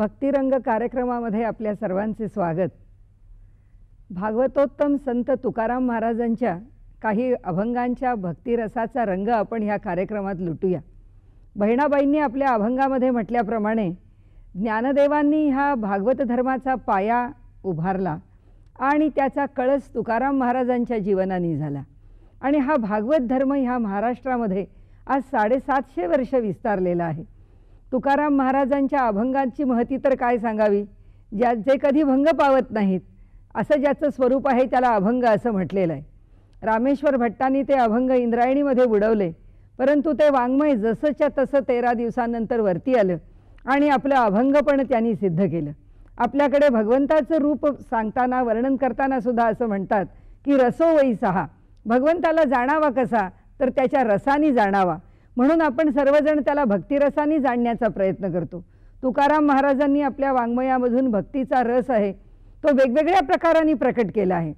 भक्तिरंग कार्यक्रमामध्ये आपल्या सर्वांचे स्वागत। भागवतोत्तम संत तुकाराम महाराजांच्या काही अभंगांच्या भक्तिरसाचा रंग आपण ह्या कार्यक्रमात लुटूया। बहिणाबाईंनी आपल्या अभंगामध्ये म्हटल्याप्रमाणे ज्ञानदेवांनी हा भागवत धर्माचा पाया उभारला आणि त्याचा कळस तुकाराम महाराजांच्या जीवनाने झाला आणि हा भागवत धर्म ह्या महाराष्ट्रामध्ये आज 750 वर्ष विस्तारलेला आहे। तुकाराम महाराजांच्या अभंगांची महती तर काय सांगावी, जे कधी भंग पावत नाहीत असं ज्याचं स्वरूप आहे त्याला अभंग असं म्हटलेलं आहे। रामेश्वर भट्टांनी ते अभंग इंद्रायणीमध्ये बुडवले, परंतु ते वाङ्मय जसंच्या तसं 13 दिवसांनंतर वरती आलं आणि आपलं अभंगपण त्यांनी सिद्ध केलं। आपल्याकडे भगवंताचं रूप सांगताना वर्णन करताना सुद्धा असं म्हणतात की रसो वै सहा, भगवंताला जाणावा कसा तर त्याच्या रसानी जाणावा, म्हणून आपण सर्वजण त्याला भक्तिरसानी जाणण्याचा प्रयत्न करतो। तुकाराम महाराजांनी आपल्या वाङ्मयामधून भक्तीचा रस आहे तो वेगवेगळ्या प्रकारांनी प्रकट केला आहे।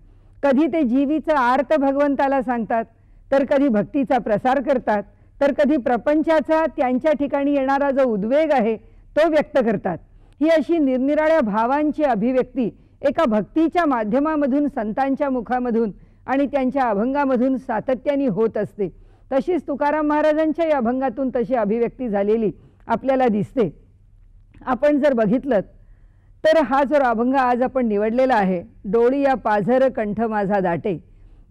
कधी ते जीवीचा आर्त भगवंताला सांगतात, तर कधी भक्तीचा प्रसार करतात, तर कधी प्रपंचाचा त्यांच्या ठिकाणी येणारा जो उद्वेग आहे तो व्यक्त करतात। ही अशी निरनिराळ्या भावांची अभिव्यक्ती एका भक्तीच्या माध्यमामधून संतांच्या मुखामधून आणि त्यांच्या अभंगामधून सातत्याने होत असते। तशीच तुकाराम महाराजांच्या या अभंगातून तशी अभिव्यक्ती झालेली आपल्याला दिसते। आपण जर बघितलं तर हा जो अभंग आज आपण निवडलेला आहे, डोळिया पाझर कंठ माझा दाटे,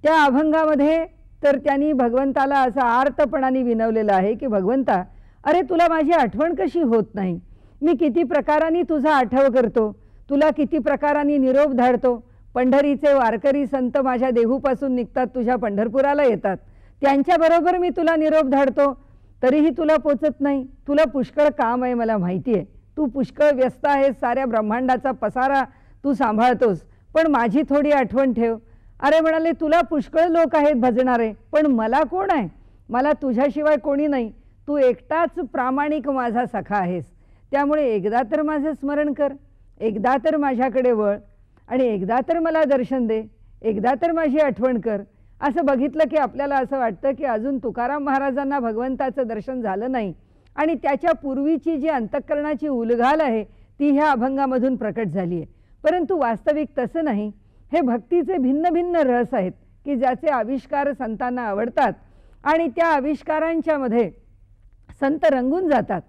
त्या अभंगामध्ये तर त्यांनी भगवंताला असा आर्तपणाने विनवलेलं आहे की भगवंता, अरे तुला माझी आठवण कशी होत नाही, मी किती प्रकारांनी तुझा आठव करतो, तुला किती प्रकारांनी निरोप धाडतो। पंढरीचे वारकरी संत माझ्या देहूपासून निघतात, तुझ्या पंढरपुराला येतात, त्यांच्याबरोबर मी तुला निरोप धाडतो, तरीही तुला पोचत नाही। तुला पुष्कळ काम आहे, मला माहिती आहे, तू पुष्कळ व्यस्त आहेस, साऱ्या ब्रह्मांडाचा पसारा तू सांभाळतोस, पण माझी थोडी आठवण ठेव। अरे म्हणाले, तुला पुष्कळ लोक आहेत भजणारे, पण मला कोण आहे, मला तुझ्याशिवाय कोणी नाही, तू एकटाच प्रामाणिक माझा सखा आहेस, त्यामुळे एकदा तर माझं स्मरण कर, एकदा तर माझ्याकडे वळ आणि एकदा तर मला दर्शन दे, एकदा तर माझी आठवण कर। असं बघितलं की आपल्याला असं वाटतं की अजून तुकाराम महाराजांना भगवंताचं दर्शन झालं नाही आणि त्याच्या पूर्वीची जी अंतःकरणाची उलघाल आहे ती ह्या अभंगामधून प्रकट झाली आहे। परंतु वास्तविक तसं नाही, हे भक्तीचे भिन्न भिन्न रस आहेत की ज्याचे आविष्कार संतांना आवडतात आणि त्या आविष्कारांच्या मध्ये संत रंगून जातात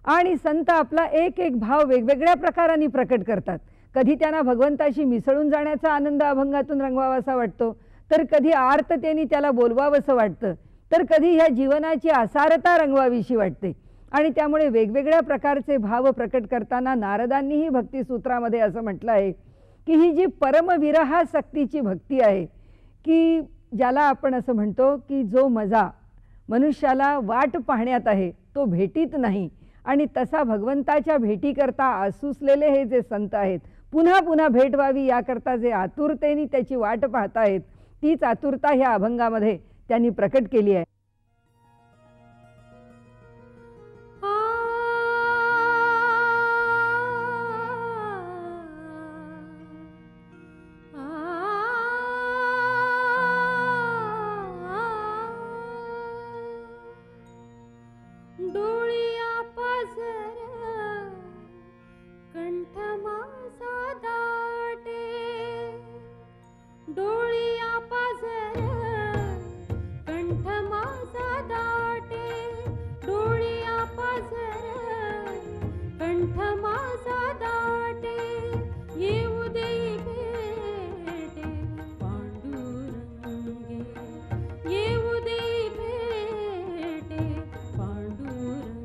आणि संत आपला एक एक भाव वेगवेगळ्या प्रकारांनी प्रकट करतात। कधी त्यांना भगवंताशी मिसळून जाण्याचा आनंद अभंगातून रंगवावासा वाटतो, तर कधी आर्ततेने त्याला बोलवावंसं वाटतं, तर कधी ह्या जीवनाची असारता रंगवावीशी वाटते आणि त्यामुळे वेगवेगळ्या प्रकारचे भाव प्रकट करताना नारदांनीही भक्तिसूत्रामध्ये असं म्हटलं आहे की ही जी परमविरहासक्तीची भक्ती आहे की ज्याला आपण असं म्हणतो की जो मजा मनुष्याला वाट पाहण्यात आहे तो भेटीत नाही, आणि तसा भगवंताच्या भेटीकरता आसुसलेले हे जे संत आहेत, पुन्हा पुन्हा भेट व्हावी याकरता जे आतुरतेने त्याची वाट पाहतायत, तीच आतुरता ह्या अभंगामध्ये त्यांनी प्रकट केली आहे। पांडुरंगे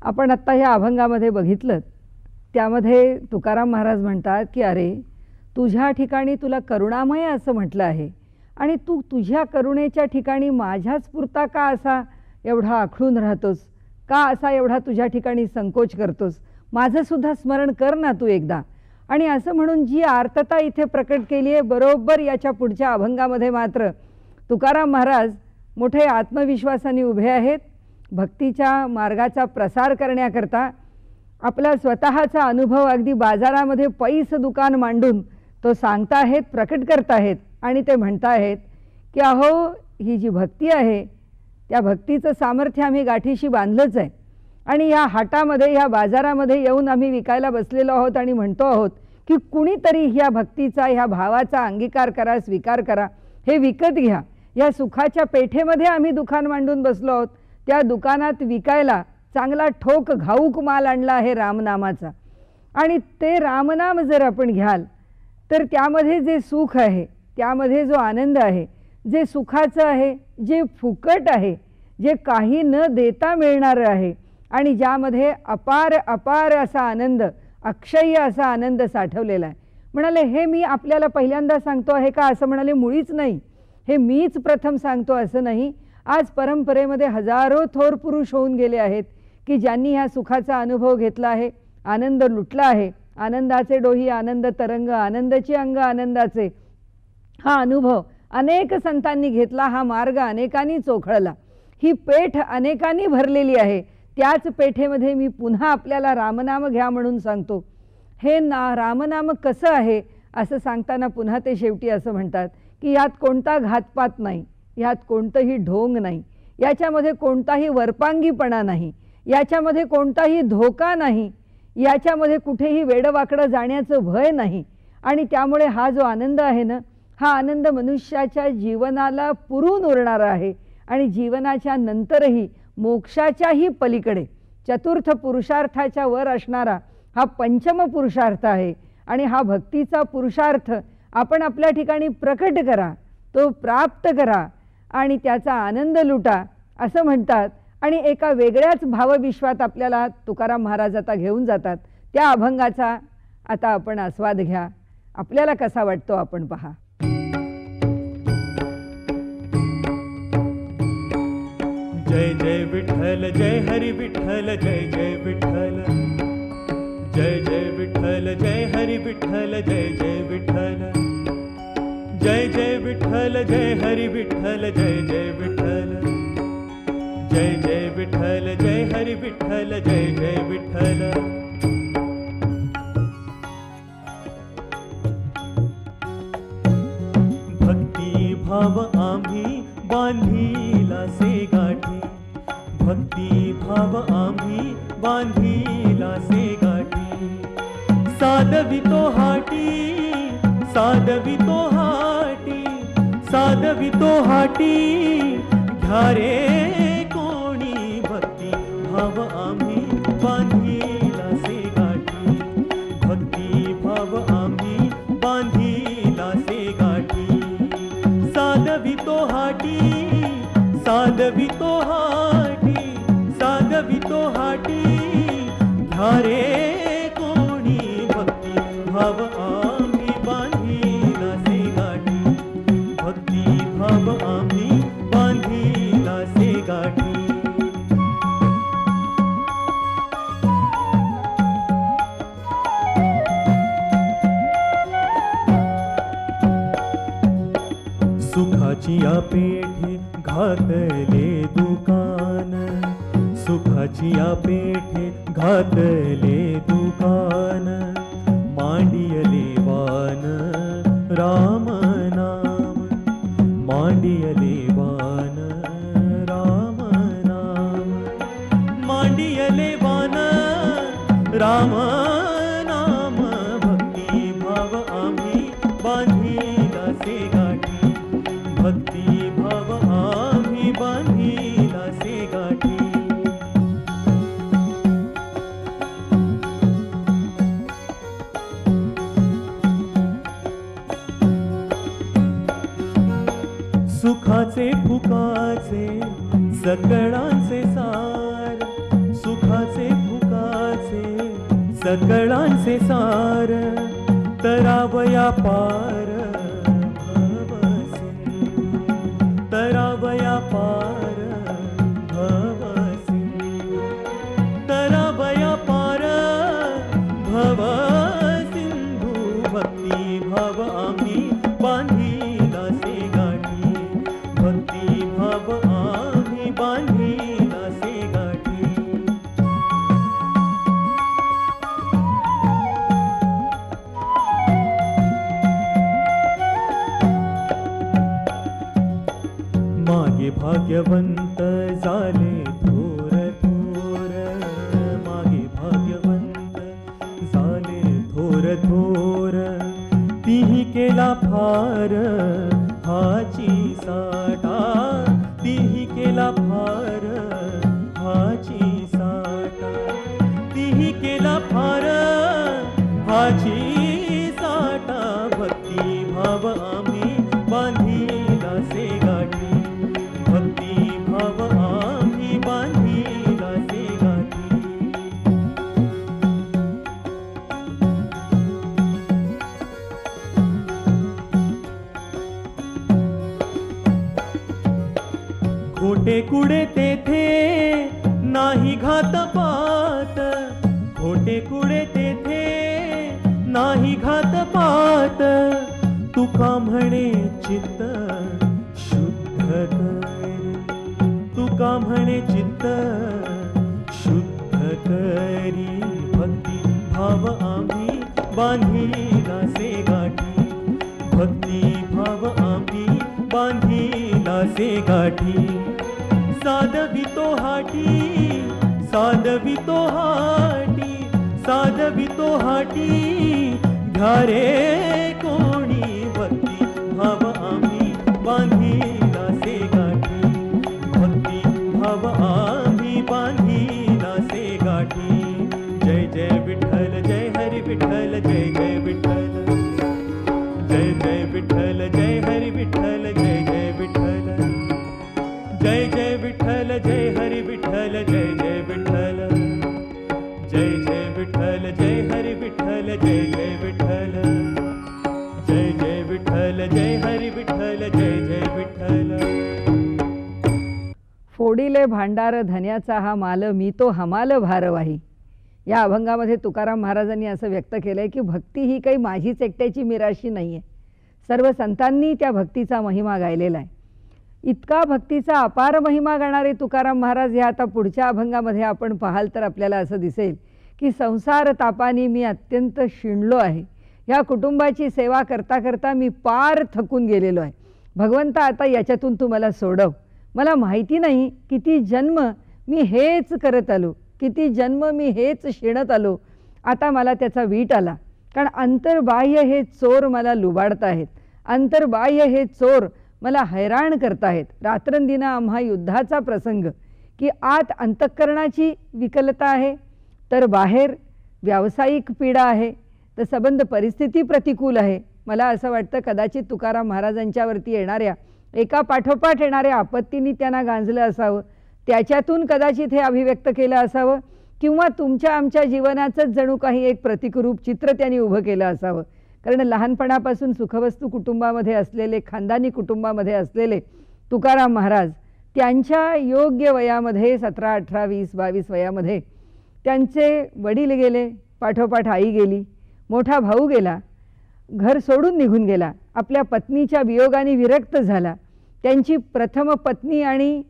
आपण आत्ता ह्या अभंगामध्ये बघितलं, त्यामध्ये तुकाराम महाराज म्हणतात की अरे, तुझ्या ठिकाणी तुला करुणामय असं म्हटलं आहे आणि तू तुझ्या करुणेच्या ठिकाणी माझ्याच पुरता का असा एवढा आखडून राहतोस, का असा एवढा तुझ्या ठिकाणी संकोच करतोस, माझं सुद्धा स्मरण कर ना तू एकदा. आणि असं म्हणून जी आर्तता इथे प्रकट केली आहे, बरोबर याच्या पुढच्या अभंगामध्ये मात्र तुकाराम महाराज मोठे आत्मविश्वासाने उभे आहेत. भक्तीच्या मार्गाचा प्रसार करण्याकरता आपला स्वतःचा अनुभव अगदी बाजारामध्ये पैस दुकान मांडून तो सांगताहेत, प्रकट करताहेत आणि ते म्हणताहेत की अहो, ही जी भक्ती आहे त्या भक्तीचं सामर्थ्य आम्ही गाठीशी बांधलंच आहे आणि या हाटामध्ये, ह्या बाजारामध्ये येऊन आम्ही विकायला बसलेलो आहोत आणि म्हणतो आहोत की कुणीतरी ह्या भक्तीचा, ह्या भावाचा अंगीकार करा, स्वीकार करा, हे विकत घ्या. या सुखाच्या पेठेमध्ये आम्ही दुकान मांडून बसलो आहोत. त्या दुकानात विकायला चांगला ठोक घाऊक माल आणला आहे रामनामाचा आणि ते रामनाम जर आपण घ्याल तर त्यामध्ये जे सुख आहे, त्यामध्ये जो आनंद आहे, जे सुखाचं आहे, जे फुकट आहे, जे काही न देता मिळणारं आहे आणि ज्यामध्ये अपार अपार असा आनंद, अक्षय्य असा आनंद साठवलेला आहे. म्हणाले, हे मी आपल्याला पहिल्यांदा सांगतो आहे का? असं म्हणाले, मुळीच नाही. हे मीच प्रथम सांगतो असं नाही. आज परंपरेमध्ये हजारो थोर पुरुष होऊन गेले आहेत की ज्यांनी ह्या सुखाचा अनुभव घेतला आहे, आनंद लुटला आहे. आनंदाचे डोही आनंद तरंग, आनंदाची अंग आनंदाचे, हा अनुभव अनेक संतांनी घेतला, हा मार्ग अनेकांनी चोखळला, ही पेठ अनेकांनी भरलेली आहे. त्याच पेठेमध्ये मी पुन्हा आपल्याला रामनाम घ्या म्हणून सांगतो. हे रामनाम कसं आहे असं सांगताना पुन्हा ते शेवटी असं म्हणतात की यात कोणता घातपात नाही, यात कोणतंही ढोंग नाही, याच्यामध्ये कोणताही वरपांगीपणा नाही, याच्यामध्ये कोणताही धोका नाही, याच्यामध्ये कुठेही वेडवाकडं जाण्याचं भय नाही. आणि त्यामुळे हा जो आनंद आहे ना, हा आनंद मनुष्याच्या जीवनाला पुरून उरणारा आहे आणि जीवनाच्या नंतरही मोक्षाच्याही पलीकडे चतुर्थ पुरुषार्थाच्या वर असणारा हा पंचम पुरुषार्थ आहे. आणि हा भक्तीचा पुरुषार्थ आपण आपल्या ठिकाणी प्रकट करा, तो प्राप्त करा आणि त्याचा आनंद लुटा असं म्हणतात. आणि एका वेगळ्याच भावविश्वात आपल्याला तुकाराम महाराज आता घेऊन जातात. त्या अभंगाचा आता आपण आस्वाद घ्या. आपल्याला कसा वाटतो आपण पहा. जय जय विठ्ठल, जय हरी विठ्ठल, जय जय विठ्ठल, जय जय विठ्ठल, जय हरी विठ्ठल, जय जय विठ्ठल, जय जय विठ्ठल, जय हरी विठ्ठल, जय जय विठ्ठल, जय जय विठ्ठल, जय हरी विठ्ठल, जय जय विठ्ठल. भक्ती भाव आम्ही बांधीला से गाठी, भक्ती भाव आम्ही बांधीला से गाठी. साधवितो हाटी, साधवितो हाटी, साधवितो हाटी, घ्या रे कोणी भक्ती भाव आम्ही बांधीला से गाठी, भक्ती भाव आम्ही बांधीला से गाठी. साधवितो हाटी, साधवितो हाटी, साधवितो हाटी, घ्या रे कोणी भक्ती भाव आम्ही बांधीला से गाठी, भक्ती भाव आम्ही बांधीला से गाठी. सुखाची या पेठे घातले दुकान, सुखाची या पेठे घातले दुकान. मांडियले वान राम नाम, मांडियले वान राम नाम, मांडियले वान राम नाम. भक्ती भाव आम्ही बांधीला से गाठी, भक्ती भाव आम्ही बांधीला से गाठी. सुखाचे फुकाचे सकळांचे सार, सुखाचे सकळांचे सार तरावया पार भवसिंधू तरावया पार भवसिंधू तरावया पार भवसिंधू भक्ती भाव आम्ही बांधिला से गाठी भक्ती भाव आम्ही बांधिला से गाठी मागे भाग्यवंत झाले थोर थोर मागे भाग्यवंत झाले थोर थोर तिही केला फार हाची साठा तिही केला फार हाची साठा तिही केला फार हाची साठा भक्ती भाव आम्ही बांधिला से गाठी भक्ती भाव आम्ही बांधिला से गाठी खोटे कुडे तेथे नाही घातपात खोटे कुडे तेथे नाही घातपात तुका म्हणे चित्त शुद्ध करी तुका म्हणे चित्त शुद्ध करी भक्ती भाव आम्ही बांधिला से गाठी भक्ती भाव आम्ही बांधिला से गाठी साधवितो हाटी साधवितो हाटी साधवितो हाटी घरे कोणी भक्ती भाव आम्ही बांधिला से गाठी भक्ती भाव आम्ही बांधिला से गाठी जय जय विठ्ठल जय हरी विठ्ठल जय जय विठ्ठल जय जय विठ्ठल जय हरी विठ्ठल जय जय विठ्ठल जय जय विठ्ठल जय हरी विठ्ठल जय जय विठ्ठल जय जय विठ्ठल जय हरी विठ्ठल जय जय विठ्ठल जय जय विठ्ठल जय हरी विठ्ठल जय जय विठ्ठल फोडिले भांडार धन्याचा हा माल मी तो हमाल भारवाही. या अभंगामध्ये तुकाराम महाराजांनी असं व्यक्त केलं आहे की भक्ती ही काही माझीच एकट्याची मिराशी नाही आहे. सर्व संतांनी त्या भक्तीचा महिमा गायलेला आहे. इतका भक्तीचा अपार महिमा गाणारे तुकाराम महाराज हे आता पुढच्या अभंगामध्ये आपण पाहाल तर आपल्याला असं दिसेल की संसार तापानी मी अत्यंत शिणलो आहे. या कुटुंबाची सेवा करता करता मी पार थकून गेलेलो आहे. भगवंता आता याच्यातून तू मला सोडव. मला माहिती नाही किती जन्म मी हेच करत आलो, किती जन्म मी हेच शिणत आलो. आता मला त्याचा वीट आला. कारण अंतर्बाह्य हे चोर मला लुबाडत आहेत. अंतर्बाह्य हे चोर मला हैराण करताहेत. रात्रंदिना आम्हा युद्धाचा प्रसंग की आत अंतःकरणाची विकलता आहे तर बाहेर व्यावसायिक पीडा आहे तर संबंध परिस्थिती प्रतिकूल आहे. मला असं वाटतं कदाचित तुकाराम महाराजांच्यावरती येणाऱ्या एका पाठोपाठ येणाऱ्या आपत्तींनी त्यांना गांजलं असावं. त्याच्यातून कदाचित हे अभिव्यक्त केलं असावं किंवा तुमच्या आमच्या जीवनाचंच जणू काही एक प्रतिकरूप चित्र त्यांनी उभं केलं असावं. कारण लहानपणापासून सुखवस्तू कुटुंबामध्ये असलेले, खानदानी कुटुंबामध्ये असलेले तुकाराम महाराज त्यांच्या योग्य वयामध्ये 17, 18, 20, 22 वयामध्ये त्यांचे वडील गेले, पाठोपाठ आई गेली, मोठा भाऊ गेला, घर सोडून निघून गेला, आपल्या पत्नीच्या वियोगाने विरक्त झाला. त्यांची प्रथम पत्नी आणि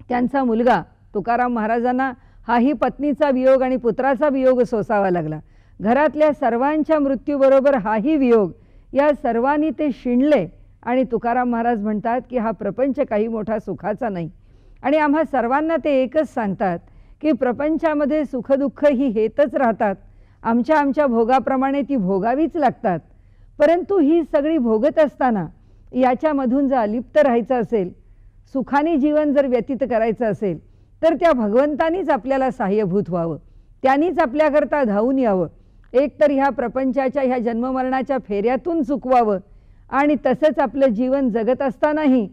त्यांचा मुलगा तुकाराम महाराजांना हाही पत्नीचा वियोग आणि पुत्राचा वियोग सोसावा लागला. घरातल्या सर्वांच्या मृत्यूबरोबर हाही वियोग. या सर्वांनी ते शिणले आणि तुकाराम महाराज म्हणतात की हा प्रपंच काही मोठा सुखाचा नाही. आणि आम्हा सर्वांना ते एकच सांगतात की प्रपंचामध्ये सुखदुःख ही हेतच राहतात. आमच्या आमच्या भोगाप्रमाणे ती भोगावीच लागतात. परंतु ही सगळी भोगत असताना याच्यामधून जर अलिप्त राहायचं असेल, सुखाने जीवन जर व्यतीत करायचं असेल तर त्या भगवंतानीच आपल्याला सहाय्यभूत व्हावं. त्यांनीच आपल्याकरता धावून यावं. एक तर ह्या प्रपंचाच्या ह्या जन्ममरणाच्या फेऱ्यातून चुकवावं आणि तसंच आपलं जीवन जगत असतानाही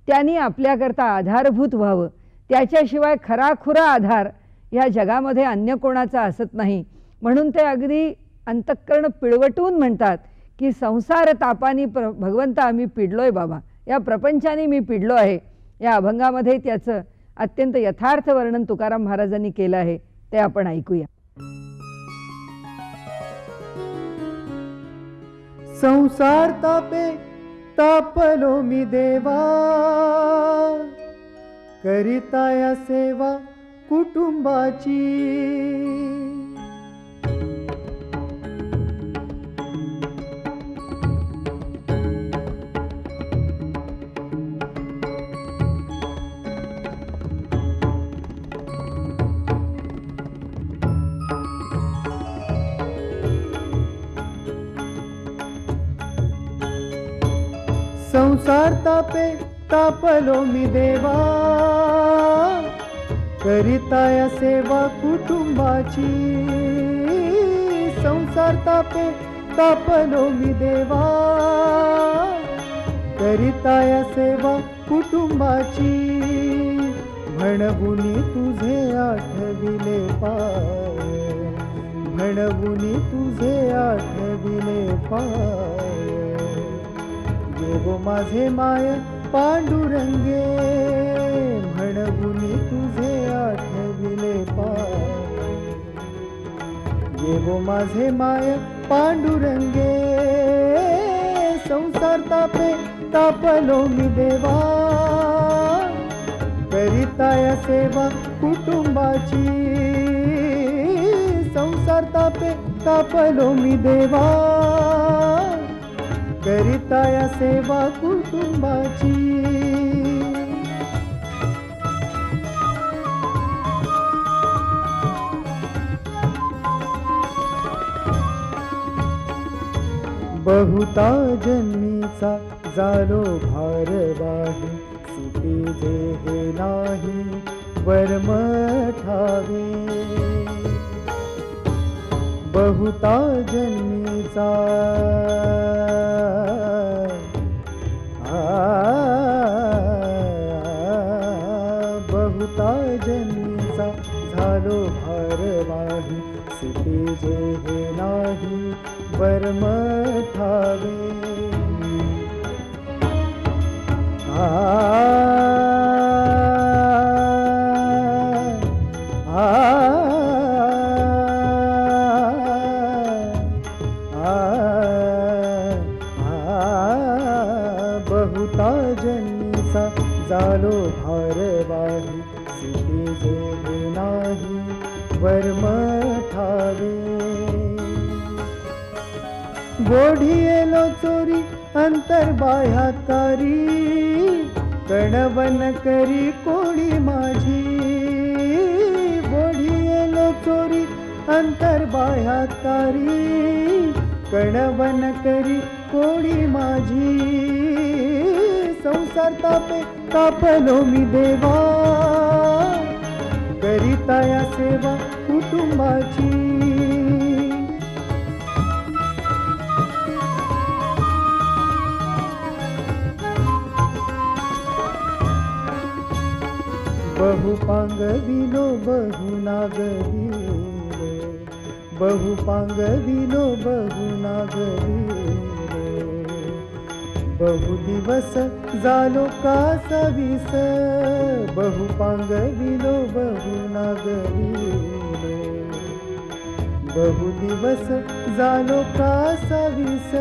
त्यांनी आपल्याकरता आधारभूत व्हावं. त्याच्याशिवाय खराखुरा आधार ह्या जगामध्ये अन्य कोणाचा असत नाही. म्हणून ते अगदी अंतःकरण पिळवटून म्हणतात की संसार तापानी भगवंता आम्ही पिडलोय बाबा, या प्रपंचाने मी पिडलो आहे. या अभंगामध्ये त्याचं अत्यंत यथार्थ वर्णन तुकाराम महाराजांनी केलं आहे, ते आपण ऐकूया. संसार तापे तापलो मी देवा, करिता या सेवा कुटुंबाची. संसार तापे तापलो मी देवा, करिता या सेवा कुटुंबाची. संसार तापे तापलो मी देवा, करिता या सेवा कुटुंबाची. म्हणवुनी तुझे आठविले पाय, म्हणवुनी तुझे आठविले पाय. येवो माझे माय पांडुरंगे, म्हणवुनी तुझे आठविले पाय. येवो माझे माय पांडुरंगे. संसार तापे तापलो मी देवा, करिता या सेवा कुटुंबाची. संसार तापे तापलो मी देवा, करिता या सेवा कुटुंबाची. बहुता जन्मीचा झालो भारवाही, सुटी जे हे नाही वर्म ठावे. बहुता जन्मीचा बहुता जन्मीचा झालो भारवाही, सुटी जे हे नाही वर्म ठावे. बहुता जन्मीचा झालो भारवाही, सुटी जे हे नाही वर्म ठावे. गोढी येलो चोरी अंतर्बाह्याकारी, कणवन करी कोणी माझी. गोढी येलो चोरी अंतर्बाह्याकारी, कणवन करी कोणी माझी. संसार तापे तापलो मी देवा, करिता या सेवा कुटुंबाची. बहुपांगविलो बहुनागविलो, बहुपांगविलो बहुनागविलो. बहुदिवस झालो कासवीस, बहुपांगविलो बहुनागविलो. बहुदिवस झालो कासवीस.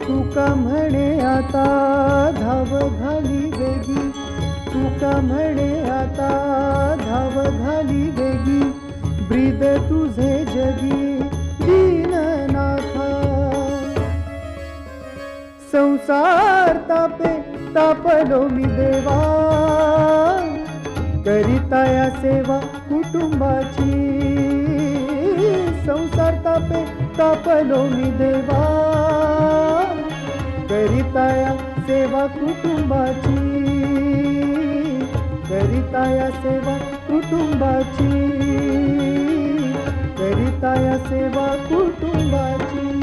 तुका म्हणे आता धाव घाली वेगी, तुका म्हणे आता धाव घाली वेगी. ब्रीद तुझे जगी दीननाथा. संसार तापे तापलो मी देवा, करिता या सेवा कुटुंबाची. संसार तापे तापलो मी देवा, करिता या सेवा कुटुंबाची. करिता या सेवा कुटुंबाची, करिता या सेवा कुटुंबाची.